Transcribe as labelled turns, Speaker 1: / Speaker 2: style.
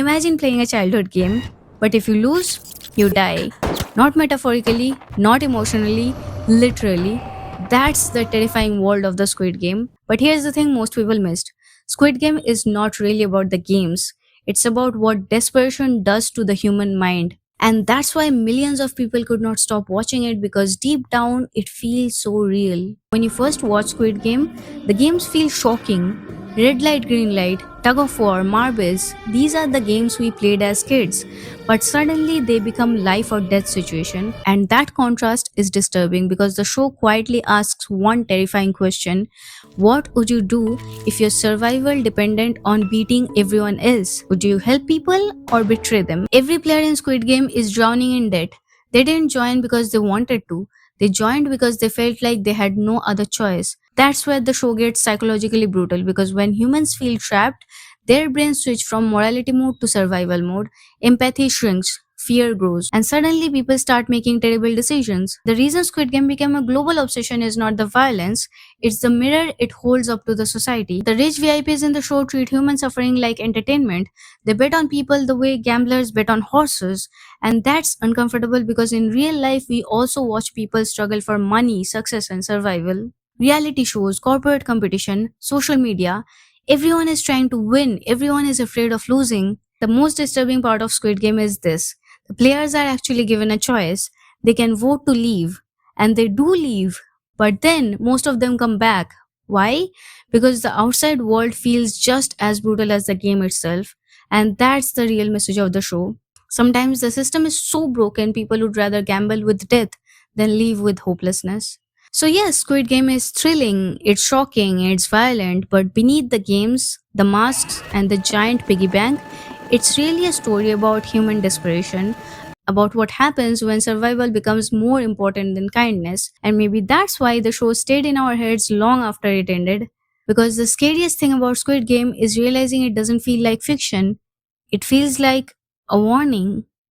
Speaker 1: Imagine playing a childhood game, but if you lose, you die. Not metaphorically, not emotionally, literally. That's the terrifying world of the Squid Game. But here's the thing most people missed: Squid Game is not really about the games, it's about what desperation does to the human mind. And that's why millions of people could not stop watching it because deep down it feels so real. When you first watch Squid Game, the games feel shocking. Red light, green light, tug of war, marbles, these are the games we played as kids. But suddenly they become life or death situation, and that contrast is disturbing because the show quietly asks one terrifying question: what would you do if your survival depended on beating everyone else? Would you help people or betray them? Every player in Squid Game is drowning in debt. They didn't join because they wanted to. They joined because they felt like they had no other choice. That's where the show gets psychologically brutal because when humans feel trapped, their brains switch from morality mode to survival mode, empathy shrinks, fear grows, and suddenly people start making terrible decisions. The reason Squid Game became a global obsession is not the violence, it's the mirror it holds up to the society. The rich VIPs in the show treat human suffering like entertainment. They bet on people the way gamblers bet on horses, and that's uncomfortable because in real life we also watch people struggle for money, success, and survival. Reality shows, corporate competition, social media, everyone is trying to win, everyone is afraid of losing. The most disturbing part of Squid Game is this: the players are actually given a choice. They can vote to leave, and they do leave, but then most of them come back. Why? Because the outside world feels just as brutal as the game itself, and that's the real message of the show. Sometimes the system is so broken, people would rather gamble with death than live with hopelessness. So, yes, Squid Game is thrilling, it's shocking, it's violent, but beneath the games, the masks, and the giant piggy bank, it's really a story about human desperation, about what happens when survival becomes more important than kindness. And maybe that's why the show stayed in our heads long after it ended. Because the scariest thing about Squid Game is realizing it doesn't feel like fiction, it feels like a warning.